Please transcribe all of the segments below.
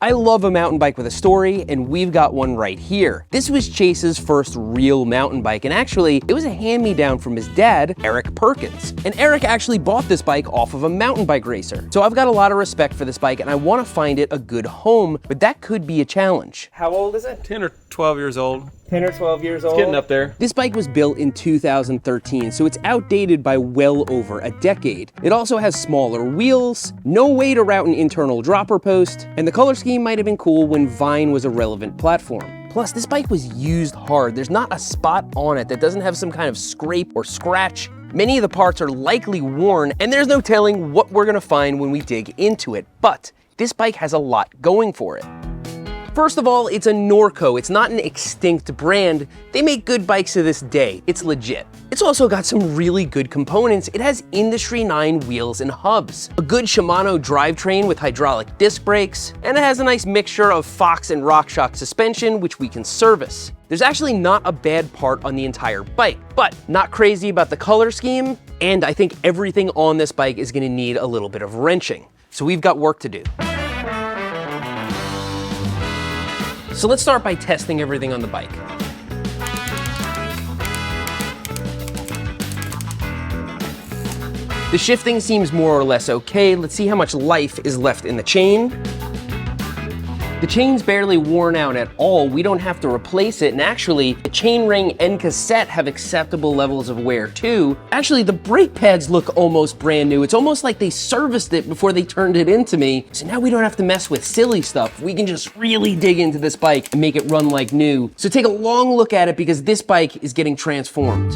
I love a mountain bike with a story, and we've got one right here. This was Chase's first real mountain bike, and actually, it was a hand-me-down from his dad, Eric Perkins. And Eric actually bought this bike off of a mountain bike racer. So I've got a lot of respect for this bike, and I want to find it a good home, but that could be a challenge. How old is it? 10 or 12 years old. 10 or 12 years old? It's getting up there. This bike was built in 2013, so it's outdated by well over a decade. It also has smaller wheels, no way to route an internal dropper post, and the color scheme might have been cool when Vine was a relevant platform. Plus, this bike was used hard. There's not a spot on it that doesn't have some kind of scrape or scratch. Many of the parts are likely worn, and there's no telling what we're gonna find when we dig into it. But this bike has a lot going for it. First of all, it's a Norco. It's not an extinct brand. They make good bikes to this day. It's legit. It's also got some really good components. It has industry 9 wheels and hubs, a good Shimano drivetrain with hydraulic disc brakes, and it has a nice mixture of Fox and RockShox suspension, which we can service. There's actually not a bad part on the entire bike, but not crazy about the color scheme, and I think everything on this bike is gonna need a little bit of wrenching. So we've got work to do. So let's start by testing everything on the bike. The shifting seems more or less okay. Let's see how much life is left in the chain. The chain's barely worn out at all. We don't have to replace it. And actually, the chain ring and cassette have acceptable levels of wear too. Actually, the brake pads look almost brand new. It's almost like they serviced it before they turned it into me. So now we don't have to mess with silly stuff. We can just really dig into this bike and make it run like new. So take a long look at it because this bike is getting transformed.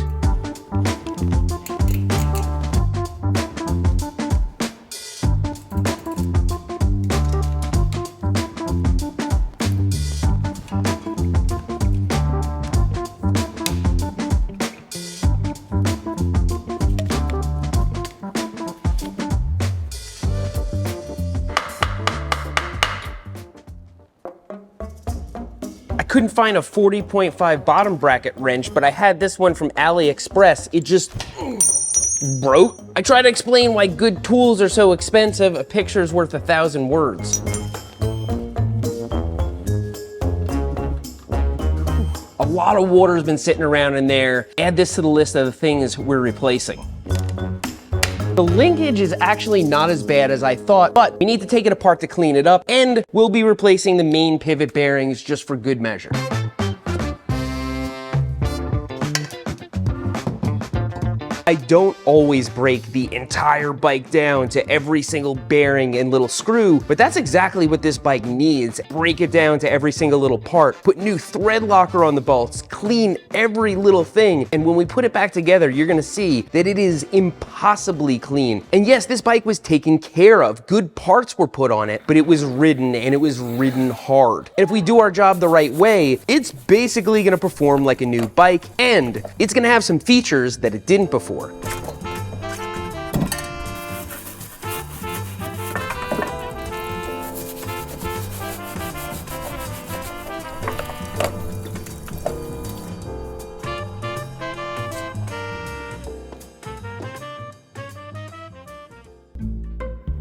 Couldn't find a 40.5 bottom bracket wrench, but I had this one from AliExpress. It just broke. I try to explain why good tools are so expensive. A picture's worth 1,000 words. A lot of water's been sitting around in there. Add this to the list of the things we're replacing. The linkage is actually not as bad as I thought, but we need to take it apart to clean it up, and we'll be replacing the main pivot bearings just for good measure. I don't always break the entire bike down to every single bearing and little screw, but that's exactly what this bike needs. Break it down to every single little part, put new thread locker on the bolts, clean every little thing, and when we put it back together, you're gonna see that it is impossibly clean. And yes, this bike was taken care of. Good parts were put on it, but it was ridden, and it was ridden hard. And if we do our job the right way, it's basically gonna perform like a new bike, and it's gonna have some features that it didn't before.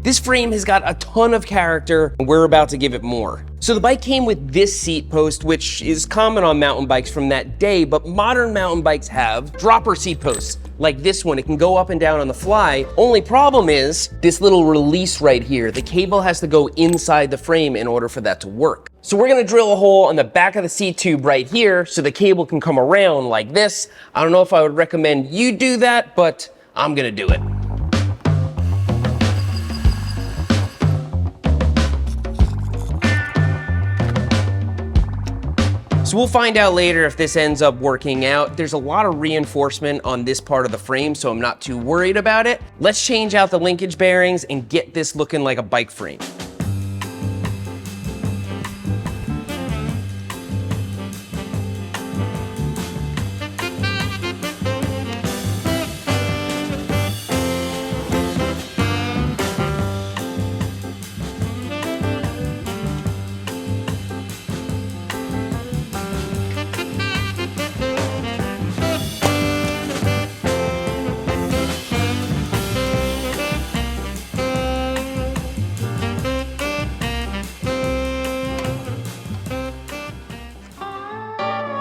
This frame has got a ton of character, and we're about to give it more. So the bike came with this seat post, which is common on mountain bikes from that day, but modern mountain bikes have dropper seat posts. Like this one, it can go up and down on the fly. Only problem is this little release right here. The cable has to go inside the frame in order for that to work. So we're gonna drill a hole on the back of the seat tube right here so the cable can come around like this. I don't know if I would recommend you do that, but I'm gonna do it. So we'll find out later if this ends up working out. There's a lot of reinforcement on this part of the frame, so I'm not too worried about it. Let's change out the linkage bearings and get this looking like a bike frame.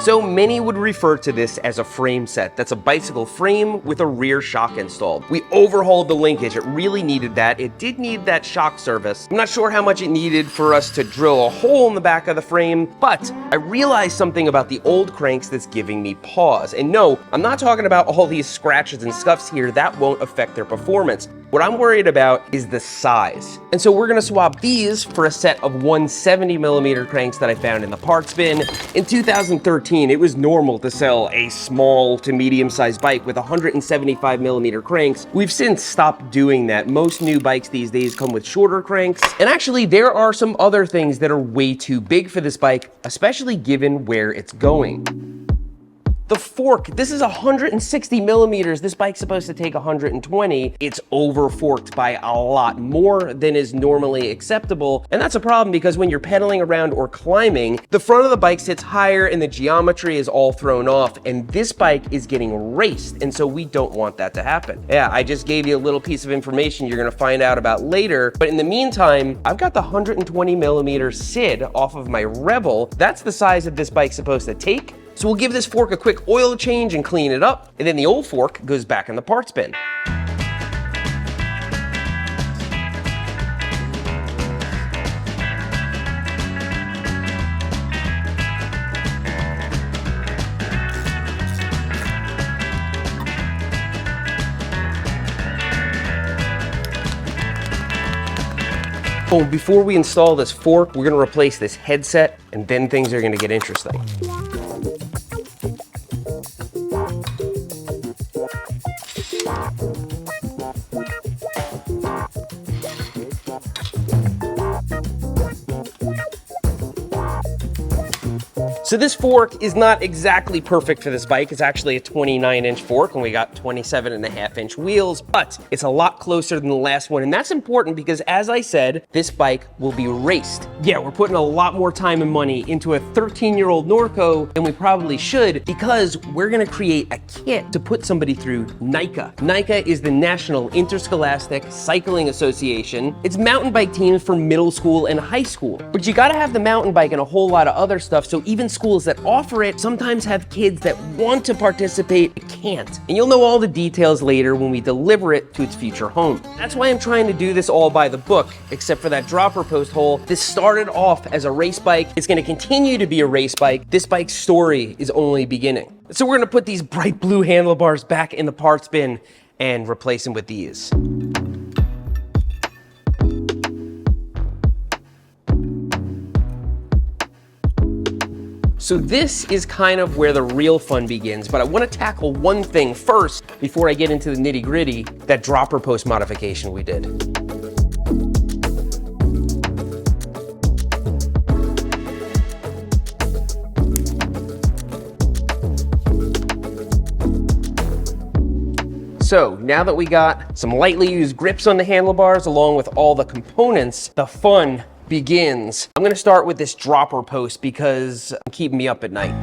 So many would refer to this as a frame set. That's a bicycle frame with a rear shock installed. We overhauled the linkage. It really needed that. It did need that shock service. I'm not sure how much it needed for us to drill a hole in the back of the frame, but I realized something about the old cranks that's giving me pause. And no, I'm not talking about all these scratches and scuffs here. That won't affect their performance. What I'm worried about is the size. And so we're gonna swap these for a set of 170mm cranks that I found in the parts bin. In 2013, it was normal to sell a small to medium-sized bike with 175mm cranks. We've since stopped doing that. Most new bikes these days come with shorter cranks. And actually, there are some other things that are way too big for this bike, especially given where it's going. The fork, this is 160mm. This bike's supposed to take 120. It's over forked by a lot more than is normally acceptable. And that's a problem because when you're pedaling around or climbing, the front of the bike sits higher and the geometry is all thrown off. And this bike is getting raced. And so we don't want that to happen. Yeah, I just gave you a little piece of information you're gonna find out about later. But in the meantime, I've got the 120mm SID off of my Rebel. That's the size that this bike's supposed to take. So we'll give this fork a quick oil change and clean it up, and then the old fork goes back in the parts bin. Oh, before we install this fork, we're gonna replace this headset, and then things are gonna get interesting. So this fork is not exactly perfect for this bike. It's actually a 29-inch fork, and we got 27.5-inch wheels, but it's a lot closer than the last one, and that's important because, as I said, this bike will be raced. Yeah, we're putting a lot more time and money into a 13-year-old Norco than we probably should because we're gonna create a kit to put somebody through NICA. NICA is the National Interscholastic Cycling Association. It's mountain bike teams for middle school and high school, but you gotta have the mountain bike and a whole lot of other stuff, so even schools that offer it sometimes have kids that want to participate but can't. And you'll know all the details later when we deliver it to its future home. That's why I'm trying to do this all by the book, except for that dropper post hole. This started off as a race bike. It's gonna continue to be a race bike. This bike's story is only beginning. So we're gonna put these bright blue handlebars back in the parts bin and replace them with these. So this is kind of where the real fun begins, but I want to tackle one thing first before I get into the nitty-gritty, that dropper post modification we did. So now that we got some lightly used grips on the handlebars along with all the components, the fun begins. I'm gonna start with this dropper post because it's keeping me up at night.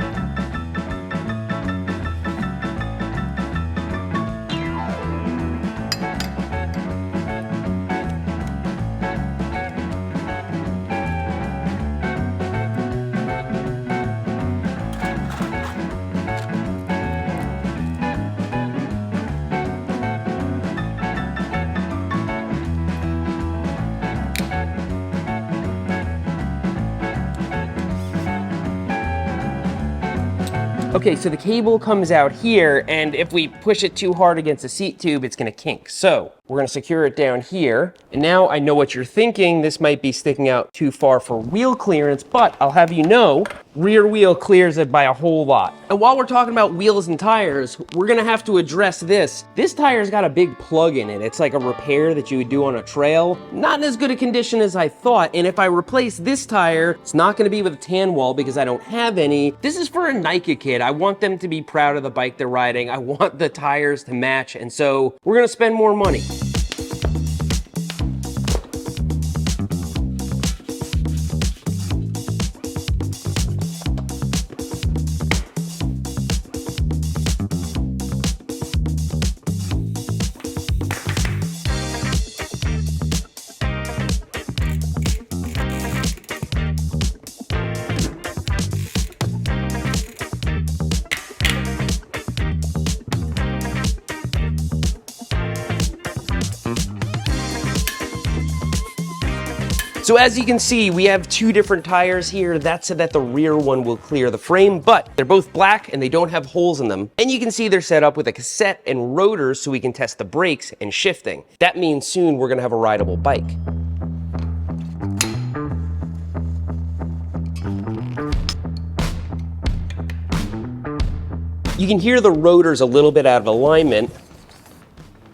Okay, so the cable comes out here, and if we push it too hard against the seat tube, it's gonna kink. So we're gonna secure it down here. And now I know what you're thinking. This might be sticking out too far for wheel clearance, but I'll have you know, rear wheel clears it by a whole lot. And while we're talking about wheels and tires, we're gonna have to address this. This tire's got a big plug in it. It's like a repair that you would do on a trail. Not in as good a condition as I thought. And if I replace this tire, it's not gonna be with a tan wall because I don't have any. This is for a NICA kid. I want them to be proud of the bike they're riding. I want the tires to match. And so we're gonna spend more money. So as you can see, we have two different tires here. That's so that the rear one will clear the frame, but they're both black and they don't have holes in them. And you can see they're set up with a cassette and rotors so we can test the brakes and shifting. That means soon we're gonna have a rideable bike. You can hear the rotors a little bit out of alignment.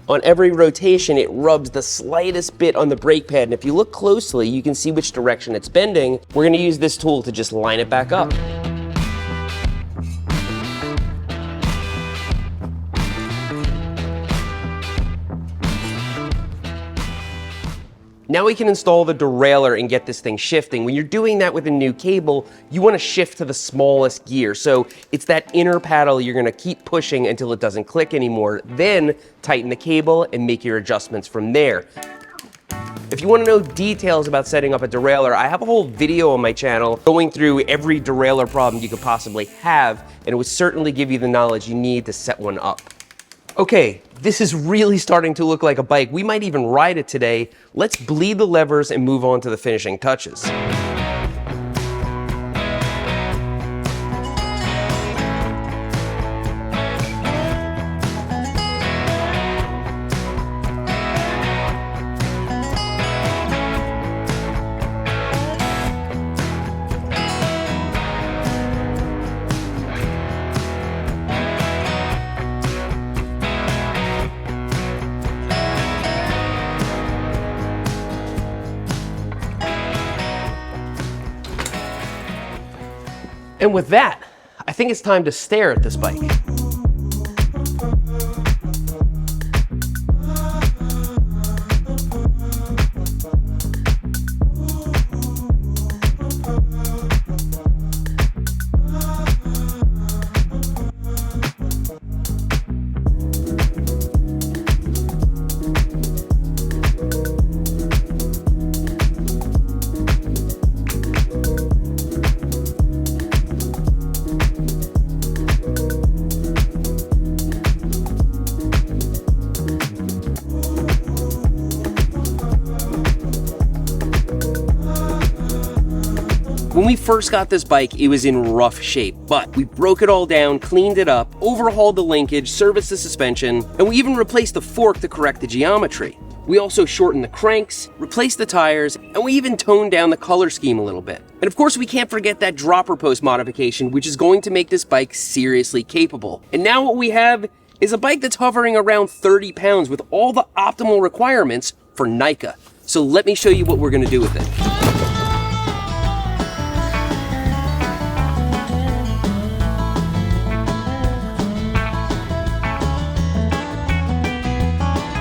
On every rotation, it rubs the slightest bit on the brake pad, and if you look closely, you can see which direction it's bending. We're gonna use this tool to just line it back up. Now we can install the derailleur and get this thing shifting. When you're doing that with a new cable, you want to shift to the smallest gear. So it's that inner paddle you're going to keep pushing until it doesn't click anymore. Then tighten the cable and make your adjustments from there. If you want to know details about setting up a derailleur, I have a whole video on my channel going through every derailleur problem you could possibly have, and it would certainly give you the knowledge you need to set one up. Okay, this is really starting to look like a bike. We might even ride it today. Let's bleed the levers and move on to the finishing touches. And with that, I think it's time to stare at this bike. When we first got this bike, it was in rough shape, but we broke it all down, cleaned it up, overhauled the linkage, serviced the suspension, and we even replaced the fork to correct the geometry. We also shortened the cranks, replaced the tires, and we even toned down the color scheme a little bit. And of course, we can't forget that dropper post modification, which is going to make this bike seriously capable. And now what we have is a bike that's hovering around 30 pounds with all the optimal requirements for NICA. So let me show you what we're gonna do with it.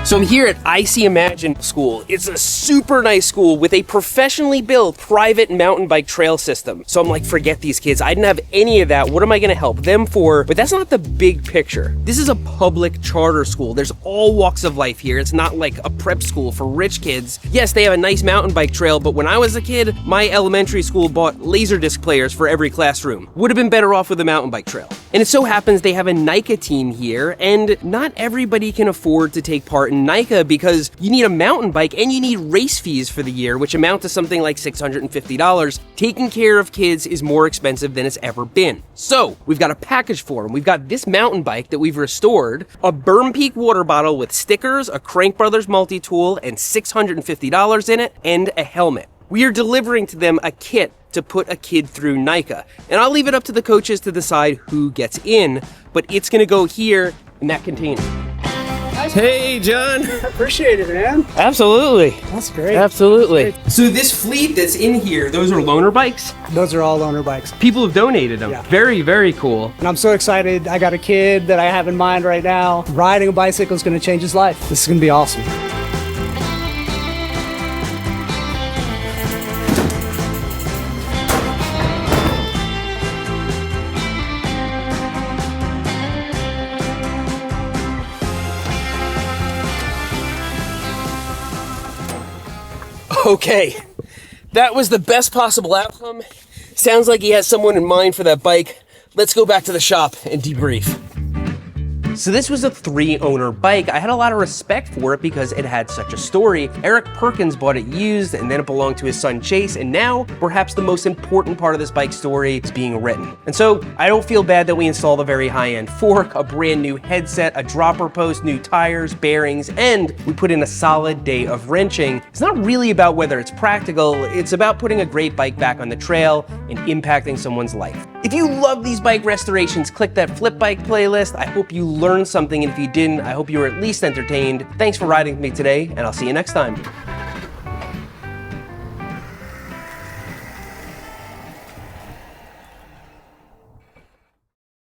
So I'm here at IC Imagine School. It's a super nice school with a professionally built private mountain bike trail system. So I'm like, forget these kids. I didn't have any of that. What am I gonna help them for? But that's not the big picture. This is a public charter school. There's all walks of life here. It's not like a prep school for rich kids. Yes, they have a nice mountain bike trail, but when I was a kid, my elementary school bought Laserdisc players for every classroom. Would have been better off with a mountain bike trail. And it so happens they have a NICA team here, and not everybody can afford to take part in NICA because you need a mountain bike and you need race fees for the year, which amount to something like $650. Taking care of kids is more expensive than it's ever been. So we've got a package for them. We've got this mountain bike that we've restored, a Berm Peak water bottle with stickers, a Crank Brothers multi-tool, and $650 in it, and a helmet. We are delivering to them a kit to put a kid through NICA. And I'll leave it up to the coaches to decide who gets in, but it's gonna go here in that container. Hey, John. Appreciate it, man. Absolutely. That's great. Absolutely. That's great. So this fleet that's in here, those are loaner bikes? Those are all loaner bikes. People have donated them. Yeah. Very, very cool. And I'm so excited. I got a kid that I have in mind right now. Riding a bicycle is going to change his life. This is going to be awesome. Okay, that was the best possible outcome. Sounds like he has someone in mind for that bike. Let's go back to the shop and debrief. So this was a 3-owner bike. I had a lot of respect for it because it had such a story. Eric Perkins bought it used, and then it belonged to his son Chase, and now perhaps the most important part of this bike story is being ridden. And so I don't feel bad that we installed a very high-end fork, a brand new headset, a dropper post, new tires, bearings, and we put in a solid day of wrenching. It's not really about whether it's practical, it's about putting a great bike back on the trail and impacting someone's life. If you love these bike restorations, click that flip bike playlist. I hope you learned something, and if you didn't, I hope you were at least entertained. Thanks for riding with me today, and I'll see you next time.